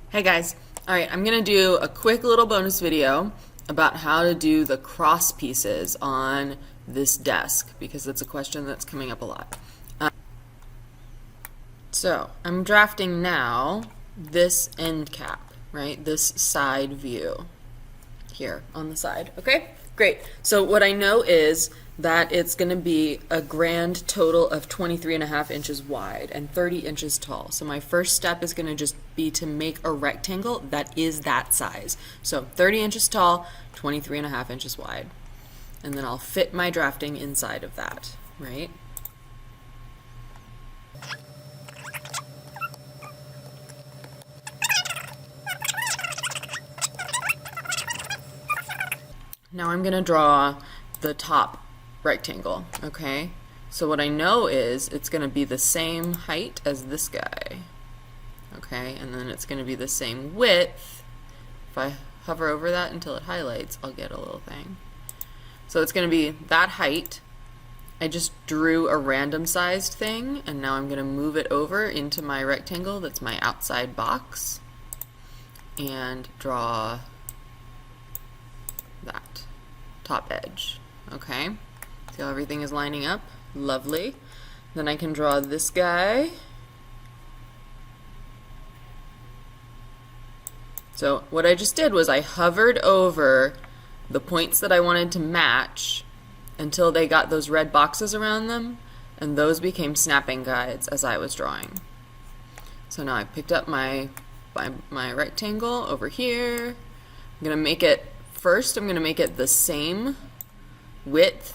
Hey guys, alright, I'm going to do a quick little bonus video about how to do the cross pieces on this desk because that's a question that's coming up a lot. So I'm drafting now this end cap, right? This side view here on the side, okay? Great. So what I know is that it's going to be a grand total of 23.5 inches wide and 30 inches tall. So my first step is going to just be to make a rectangle that is that size. So 30 inches tall, 23.5 inches wide. And then I'll fit my drafting inside of that, right? Now I'm going to draw the top rectangle, okay? So what I know is it's going to be the same height as this guy, okay? And then it's going to be the same width. If I hover over that until it highlights, I'll get a little thing. So it's going to be that height. I just drew a random sized thing, and now I'm going to move it over into my rectangle that's my outside box and draw that top edge, okay? See how everything is lining up? Lovely. Then I can draw this guy. So what I just did was I hovered over the points that I wanted to match until they got those red boxes around them, and those became snapping guides as I was drawing. So now I picked up my rectangle over here. I'm going to make it, first I'm going to make it the same width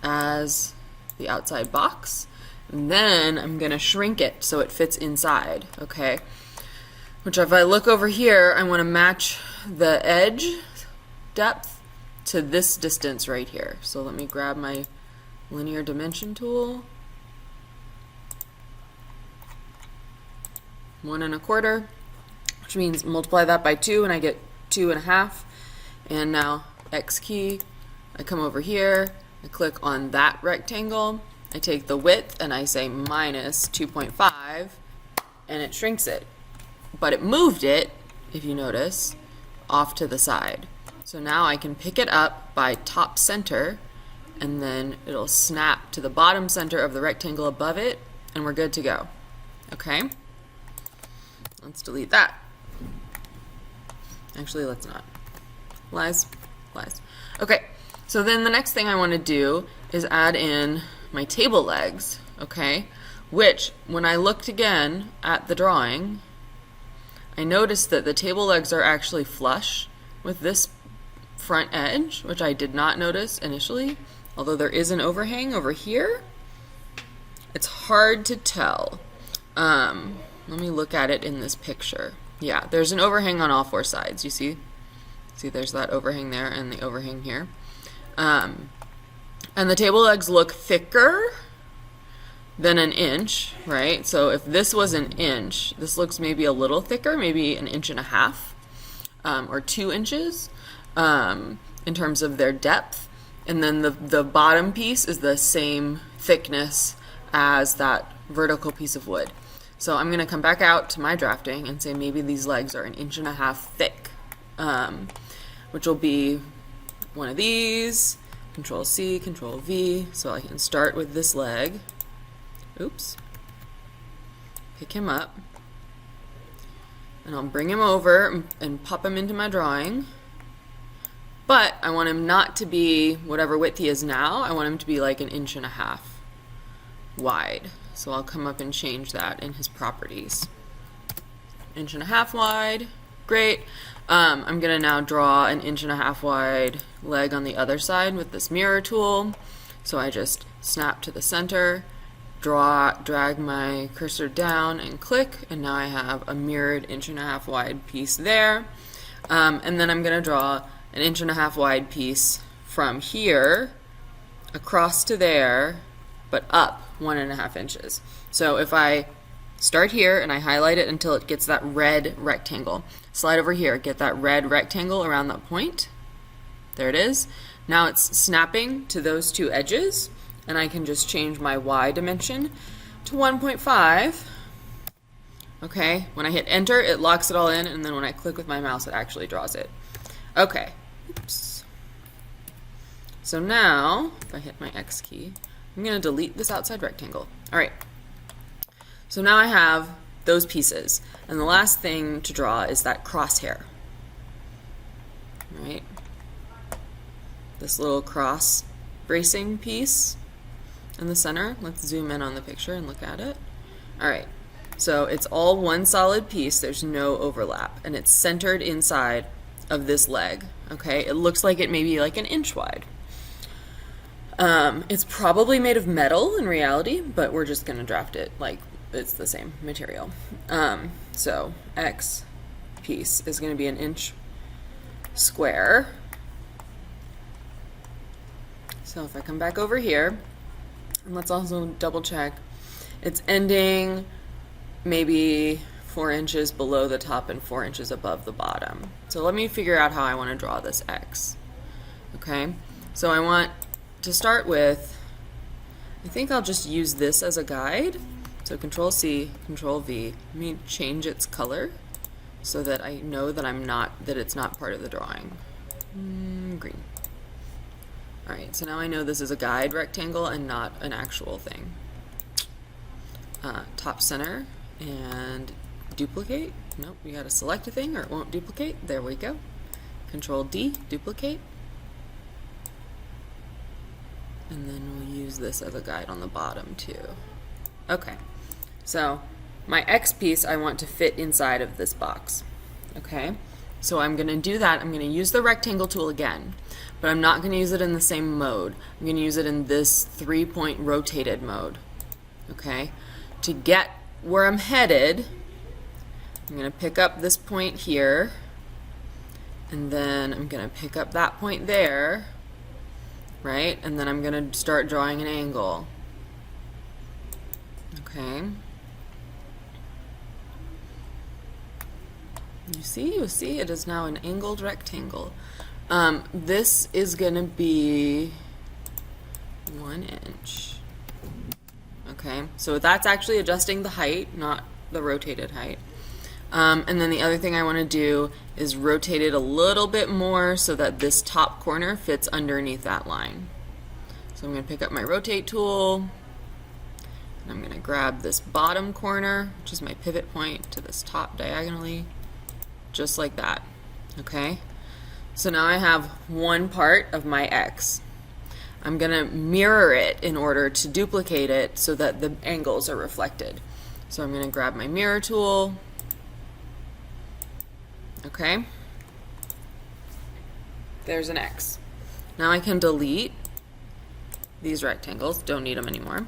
as the outside box, and then I'm going to shrink it so it fits inside, okay? Which if I look over here, I want to match the edge depth to this distance right here. So let me grab my linear dimension tool. 1 1/4, which means multiply that by 2 and I get 2.5. And now X key, I come over here, I click on that rectangle, I take the width and I say minus 2.5 and it shrinks it. But it moved it, if you notice, off to the side. So now I can pick it up by top center and then it'll snap to the bottom center of the rectangle above it and we're good to go. Okay? Let's delete that. Actually, let's not. Lies. Okay, so then the next thing I want to do is add in my table legs, okay? Which, when I looked again at the drawing, I noticed that the table legs are actually flush with this front edge, which I did not notice initially, although there is an overhang over here. It's hard to tell. Let me look at it in this picture. Yeah, there's an overhang on all 4 sides, you see? See, there's that overhang there and the overhang here. And the table legs look thicker than an inch, right? So if this was an inch, this looks maybe a little thicker, maybe 1.5 inches, or 2 inches in terms of their depth. And then the bottom piece is the same thickness as that vertical piece of wood. So I'm going to come back out to my drafting and say maybe these legs are 1.5 inches thick, which will be one of these, Control C, Control V, so I can start with this leg. Oops. Pick him up, and I'll bring him over and pop him into my drawing. But I want him not to be whatever width he is now. I want him to be like 1.5 inches wide. So I'll come up and change that in his properties. 1.5 inches wide, great. I'm gonna now draw 1.5 inches wide leg on the other side with this mirror tool. So I just snap to the center, drag my cursor down and click, and now I have a mirrored 1.5 inches wide piece there. And then I'm gonna draw 1.5 inches wide piece from here across to there, but up 1.5 inches. So if I start here and I highlight it until it gets that red rectangle, slide over here, get that red rectangle around that point. There it is. Now it's snapping to those 2 edges, and I can just change my Y dimension to 1.5. Okay, when I hit enter, it locks it all in, and then when I click with my mouse, it actually draws it. Okay, oops. So now, if I hit my X key, I'm going to delete this outside rectangle. All right, so now I have those pieces, and the last thing to draw is that crosshair. All right, this little cross bracing piece in the center. Let's zoom in on the picture and look at it. All right. So it's all one solid piece, there's no overlap, and it's centered inside of this leg, okay? It looks like it may be like an inch wide. It's probably made of metal in reality, but we're just gonna draft it like it's the same material. So X piece is gonna be an inch square. So if I come back over here, and let's also double check, it's ending maybe 4 inches below the top and 4 inches above the bottom. So let me figure out how I want to draw this X. Okay, so I want to start with, I think I'll just use this as a guide. So Control C, Control V. Let me change its color so that I know that it's not part of the drawing. Green. All right, so now I know this is a guide rectangle and not an actual thing. Top center and duplicate. Nope, we gotta select a thing or it won't duplicate. There we go. Control D, duplicate. And then we'll use this as a guide on the bottom too. Okay, so my X piece I want to fit inside of this box. Okay, so I'm gonna do that. I'm gonna use the rectangle tool again, but I'm not gonna use it in the same mode. I'm gonna use it in this 3-point rotated mode. Okay, to get where I'm headed, I'm going to pick up this point here, and then I'm going to pick up that point there, right? And then I'm going to start drawing an angle. Okay. You see, it is now an angled rectangle. This is going to be 1 inch. Okay, so that's actually adjusting the height, not the rotated height. And then the other thing I want to do is rotate it a little bit more so that this top corner fits underneath that line. So I'm going to pick up my rotate tool, and I'm going to grab this bottom corner, which is my pivot point, to this top diagonally, just like that. Okay, so now I have one part of my X. I'm going to mirror it in order to duplicate it so that the angles are reflected. So I'm going to grab my mirror tool. Okay. There's an X. Now I can delete these rectangles. Don't need them anymore.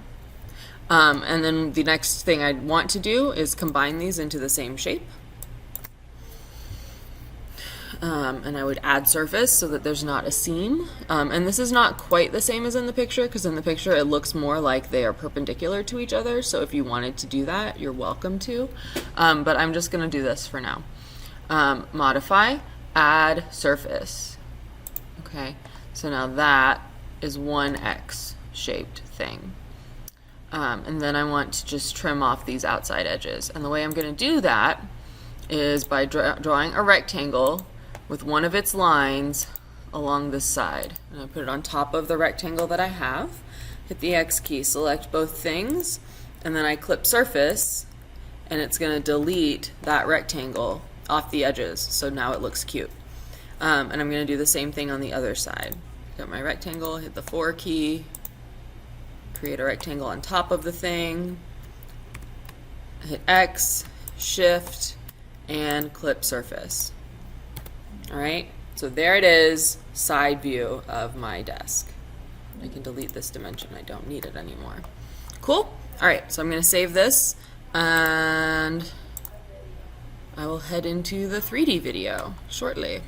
And then the next thing I want to do is combine these into the same shape. And I would add surface so that there's not a seam. And this is not quite the same as in the picture, because in the picture it looks more like they are perpendicular to each other. So if you wanted to do that, you're welcome to. But I'm just going to do this for now. Modify, add surface. Okay, so now that is one X shaped thing. And then I want to just trim off these outside edges. And the way I'm going to do that is by drawing a rectangle with one of its lines along this side. And I put it on top of the rectangle that I have. Hit the X key, select both things, and then I clip surface, and it's going to delete that rectangle off the edges. So now it looks cute. And I'm going to do the same thing on the other side. Got my rectangle, hit the 4 key, create a rectangle on top of the thing, hit X, shift, and clip surface. Alright, so there it is, side view of my desk. I can delete this dimension, I don't need it anymore. Cool? Alright, so I'm going to save this, and I will head into the 3D video shortly.